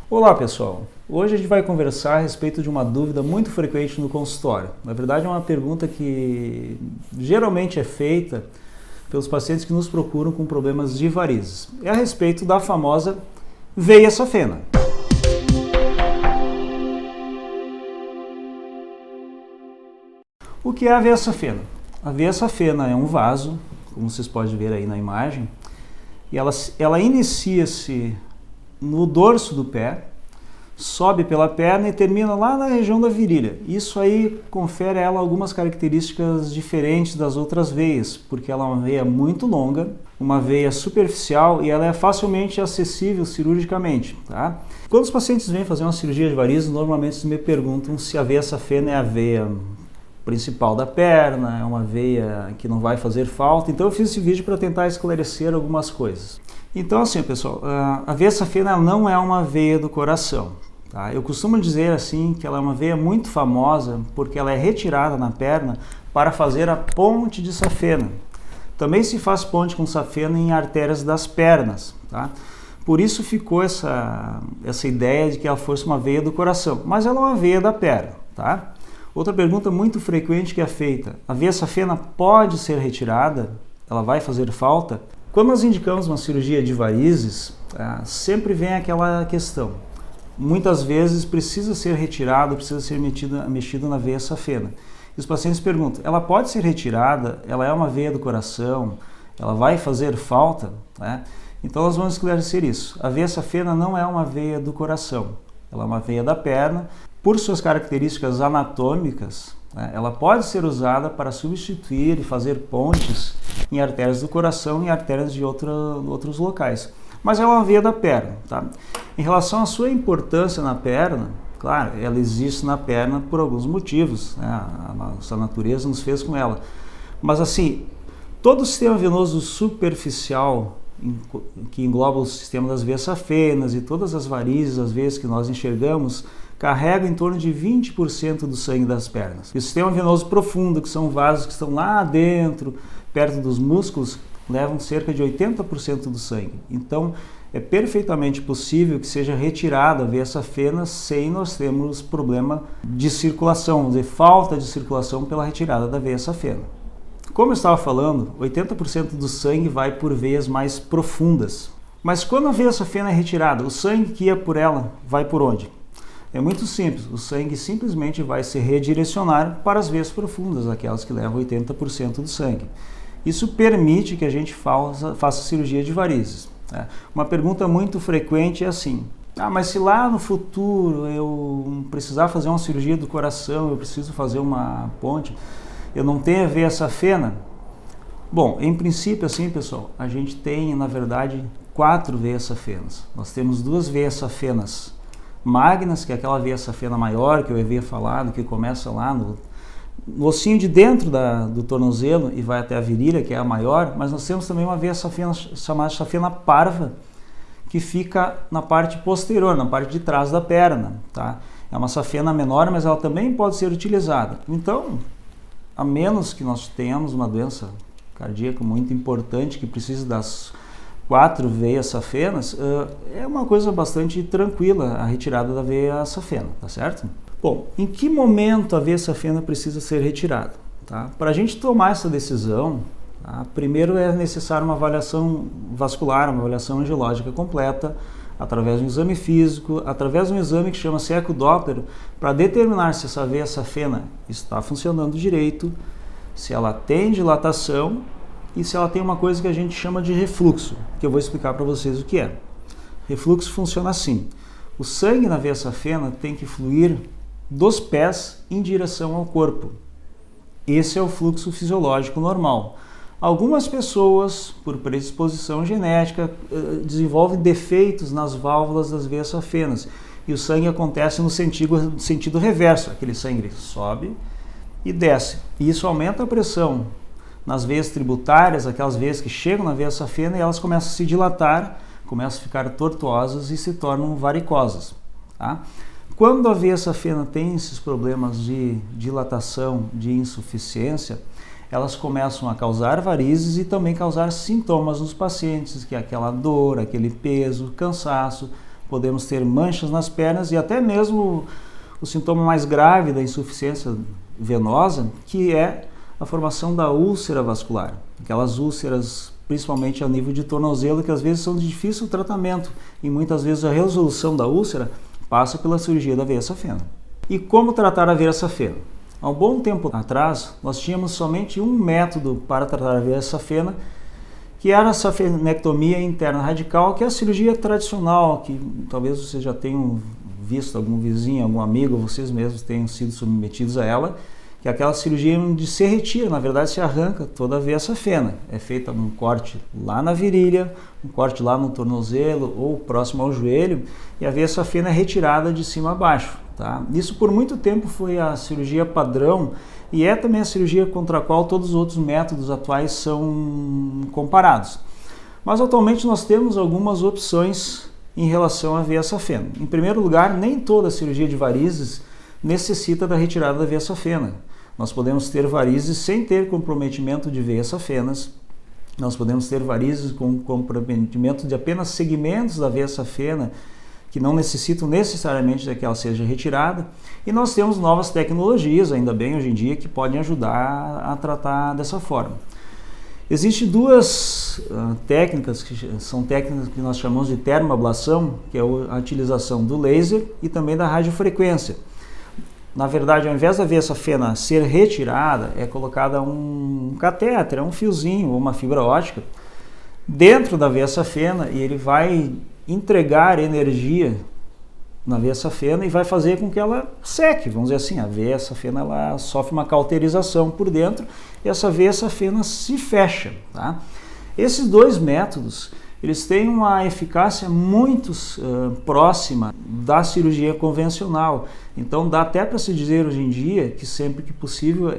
Olá pessoal, hoje a gente vai conversar a respeito de uma dúvida muito frequente no consultório. Na verdade é uma pergunta que geralmente é feita pelos pacientes que nos procuram com problemas de varizes. É a respeito da famosa veia safena. O que é a veia safena? A veia safena é um vaso, como vocês podem ver aí na imagem, e ela inicia-se no dorso do pé, sobe pela perna e termina lá na região da virilha. Isso aí confere a ela algumas características diferentes das outras veias, porque ela é uma veia muito longa, uma veia superficial e ela é facilmente acessível cirurgicamente. Tá? Quando os pacientes vêm fazer uma cirurgia de varizes, normalmente eles me perguntam se a veia safena é a veia principal da perna, é uma veia que não vai fazer falta. Então eu fiz esse vídeo para tentar esclarecer algumas coisas. Então assim, pessoal, a veia safena não é uma veia do coração. Tá? Eu costumo dizer assim que ela é uma veia muito famosa porque ela é retirada na perna para fazer a ponte de safena. Também se faz ponte com safena em artérias das pernas. Tá? Por isso ficou essa ideia de que ela fosse uma veia do coração, mas ela é uma veia da perna. Tá? Outra pergunta muito frequente que é feita: a veia safena pode ser retirada? Ela vai fazer falta? Quando nós indicamos uma cirurgia de varizes, sempre vem aquela questão. Muitas vezes precisa ser retirado, precisa ser mexido na veia safena. E os pacientes perguntam: ela pode ser retirada? Ela é uma veia do coração? Ela vai fazer falta? Então nós vamos esclarecer isso. A veia safena não é uma veia do coração, ela é uma veia da perna. Por suas características anatômicas, ela pode ser usada para substituir e fazer pontes em artérias do coração e artérias de outros locais. Mas ela é uma veia da perna. Tá? Em relação à sua importância na perna, claro, ela existe na perna por alguns motivos, a nossa natureza nos fez com ela. Mas assim, todo o sistema venoso superficial, que engloba o sistema das veias safenas e todas as varizes, as veias que nós enxergamos, carrega em torno de 20% do sangue das pernas. E o sistema venoso profundo, que são vasos que estão lá dentro, perto dos músculos, levam cerca de 80% do sangue. Então, é perfeitamente possível que seja retirada a veia safena sem nós termos problema de circulação, vamos dizer, falta de circulação pela retirada da veia safena. Como eu estava falando, 80% do sangue vai por veias mais profundas. Mas quando a veia safena é retirada, o sangue que ia por ela vai por onde? É muito simples, o sangue simplesmente vai se redirecionar para as veias profundas, aquelas que levam 80% do sangue. Isso permite que a gente faça cirurgia de varizes. Uma pergunta muito frequente é assim: mas se lá no futuro eu precisar fazer uma cirurgia do coração, eu preciso fazer uma ponte, eu não tenho a veia safena? Bom, em princípio assim, pessoal, a gente tem, na verdade, 4 veias safenas. Nós temos 2 veias safenas magnas, que é aquela veia safena maior que eu havia falado, que começa lá no ossinho de dentro do tornozelo e vai até a virilha, que é a maior, mas nós temos também uma veia safena chamada safena parva, que fica na parte posterior, na parte de trás da perna. Tá? É uma safena menor, mas ela também pode ser utilizada. Então, a menos que nós tenhamos uma doença cardíaca muito importante, que precise das 4 veias safenas, é uma coisa bastante tranquila a retirada da veia safena, tá certo? Bom, em que momento a veia safena precisa ser retirada? Tá? Para a gente tomar essa decisão, primeiro é necessário uma avaliação vascular, uma avaliação angiológica completa, através de um exame físico, através de um exame que chama-se ecodoppler, para determinar se essa veia safena está funcionando direito, se ela tem dilatação e se ela tem uma coisa que a gente chama de refluxo, que eu vou explicar para vocês o que é. Refluxo funciona assim: o sangue na veia safena tem que fluir dos pés em direção ao corpo. Esse é o fluxo fisiológico normal. Algumas pessoas, por predisposição genética, desenvolvem defeitos nas válvulas das veias safenas e o sangue acontece no sentido reverso, aquele sangue sobe e desce. E isso aumenta a pressão nas veias tributárias, aquelas veias que chegam na veia safena, e elas começam a se dilatar, começam a ficar tortuosas e se tornam varicosas. Tá? Quando a veia safena tem esses problemas de dilatação, de insuficiência, elas começam a causar varizes e também causar sintomas nos pacientes, que é aquela dor, aquele peso, cansaço, podemos ter manchas nas pernas e até mesmo o sintoma mais grave da insuficiência venosa, que é a formação da úlcera vascular. Aquelas úlceras, principalmente a nível de tornozelo, que às vezes são de difícil tratamento e muitas vezes a resolução da úlcera passa pela cirurgia da veia safena. E como tratar a veia safena? Há um bom tempo atrás, nós tínhamos somente um método para tratar a veia safena, que era a safenectomia interna radical, que é a cirurgia tradicional, que talvez vocês já tenham visto, algum vizinho, algum amigo, vocês mesmos tenham sido submetidos a ela, que é aquela cirurgia onde se retira, na verdade se arranca toda a veia safena. É feita um corte lá na virilha, um corte lá no tornozelo ou próximo ao joelho, e a veia safena é retirada de cima a baixo. Tá? Isso por muito tempo foi a cirurgia padrão e é também a cirurgia contra a qual todos os outros métodos atuais são comparados. Mas atualmente nós temos algumas opções em relação à veia safena. Em primeiro lugar, nem toda cirurgia de varizes necessita da retirada da veia safena. Nós podemos ter varizes sem ter comprometimento de veias safenas. Nós podemos ter varizes com comprometimento de apenas segmentos da veia safena, que não necessitam necessariamente de que ela seja retirada. E nós temos novas tecnologias, ainda bem hoje em dia, que podem ajudar a tratar dessa forma. Existem duas técnicas, que são técnicas que nós chamamos de termoablação, que é a utilização do laser e também da radiofrequência. Na verdade, ao invés da veia safena ser retirada, é colocada um catéter, um fiozinho ou uma fibra ótica dentro da veia safena e ele vai entregar energia na veia safena e vai fazer com que ela seque, vamos dizer assim. A veia safena ela sofre uma cauterização por dentro e essa veia safena se fecha. Tá? Esses dois métodos eles têm uma eficácia muito próxima da cirurgia convencional. Então dá até para se dizer hoje em dia que sempre que possível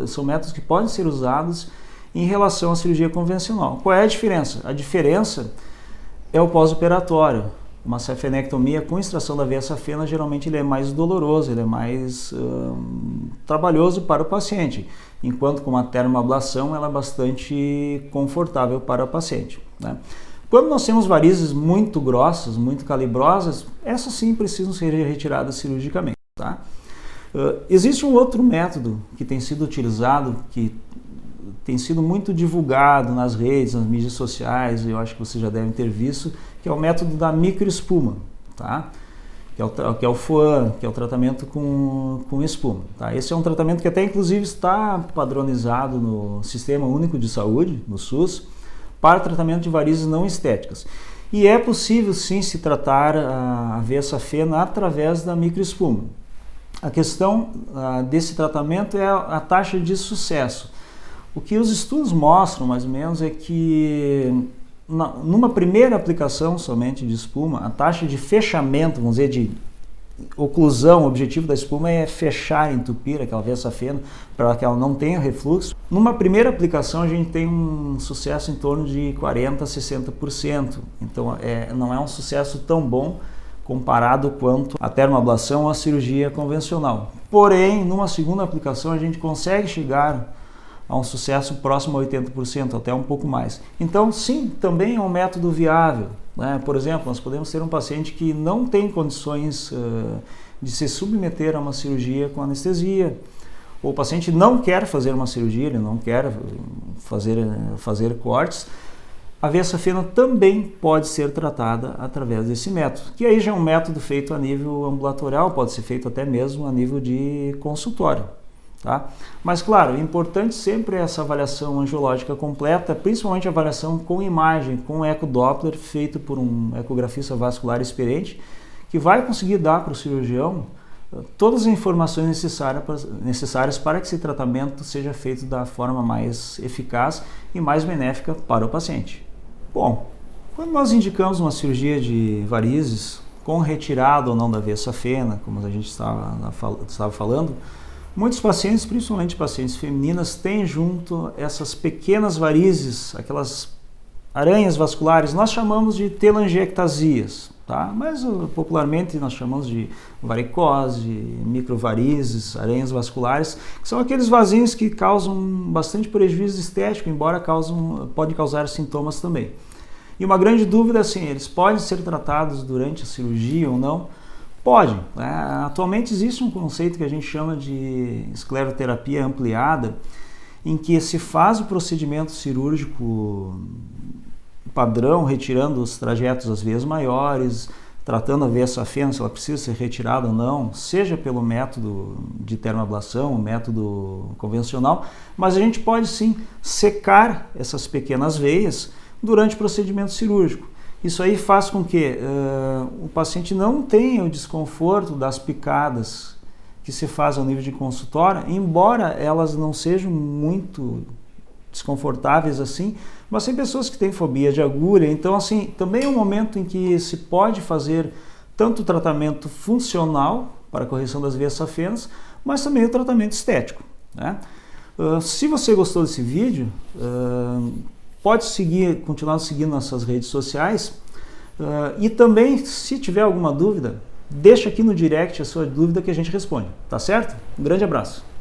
são métodos que podem ser usados em relação à cirurgia convencional. Qual é a diferença? A diferença é o pós-operatório. Uma safenectomia com extração da veia safena geralmente ele é mais doloroso, ele é mais trabalhoso para o paciente, enquanto com uma termoablação ela é bastante confortável para o paciente. Né? Quando nós temos varizes muito grossas, muito calibrosas, essas sim precisam ser retiradas cirurgicamente. Tá? Existe um outro método que tem sido utilizado, que tem sido muito divulgado nas redes, nas mídias sociais, eu acho que vocês já devem ter visto, que é o método da microespuma, tá? que é o FOAM, que é o tratamento com espuma. Tá? Esse é um tratamento que até inclusive está padronizado no Sistema Único de Saúde, no SUS, para tratamento de varizes não estéticas. E é possível sim se tratar a veia safena através da microespuma. A questão desse tratamento é a taxa de sucesso. O que os estudos mostram, mais ou menos, é que numa primeira aplicação somente de espuma, a taxa de fechamento, vamos dizer, de oclusão, o objetivo da espuma é fechar, entupir aquela veia safena para que ela não tenha refluxo. Numa primeira aplicação a gente tem um sucesso em torno de 40% a 60%. Então não é um sucesso tão bom comparado quanto a termoablação ou a cirurgia convencional. Porém, numa segunda aplicação a gente consegue chegar a um sucesso próximo a 80%, até um pouco mais. Então, sim, também é um método viável. Né? Por exemplo, nós podemos ter um paciente que não tem condições de se submeter a uma cirurgia com anestesia, ou o paciente não quer fazer uma cirurgia, ele não quer fazer cortes. A veia safena também pode ser tratada através desse método, que aí já é um método feito a nível ambulatorial, pode ser feito até mesmo a nível de consultório. Tá? Mas claro, o importante sempre é essa avaliação angiológica completa, principalmente a avaliação com imagem, com ecodoppler feito por um ecografista vascular experiente, que vai conseguir dar para o cirurgião todas as informações necessárias para que esse tratamento seja feito da forma mais eficaz e mais benéfica para o paciente. Bom, quando nós indicamos uma cirurgia de varizes com retirada ou não da veia safena, como a gente estava falando, muitos pacientes, principalmente pacientes femininas, têm junto essas pequenas varizes, aquelas aranhas vasculares, nós chamamos de telangiectasias, tá? Mas popularmente nós chamamos de varicose, microvarizes, aranhas vasculares, que são aqueles vasinhos que causam bastante prejuízo estético, embora podem causar sintomas também. E uma grande dúvida é assim, eles podem ser tratados durante a cirurgia ou não? Podem. Atualmente existe um conceito que a gente chama de escleroterapia ampliada, em que se faz o procedimento cirúrgico padrão, retirando os trajetos às veias maiores, tratando a veia safena, se ela precisa ser retirada ou não, seja pelo método de termoablação, o método convencional, mas a gente pode sim secar essas pequenas veias durante o procedimento cirúrgico. Isso aí faz com que o paciente não tenha o desconforto das picadas que se faz ao nível de consultório, embora elas não sejam muito desconfortáveis assim, mas tem pessoas que têm fobia de agulha, então assim, também é um momento em que se pode fazer tanto o tratamento funcional para a correção das veias safenas, mas também o tratamento estético, né? Se você gostou desse vídeo, pode continuar seguindo nossas redes sociais, e também, se tiver alguma dúvida, deixa aqui no direct a sua dúvida que a gente responde, tá certo? Um grande abraço!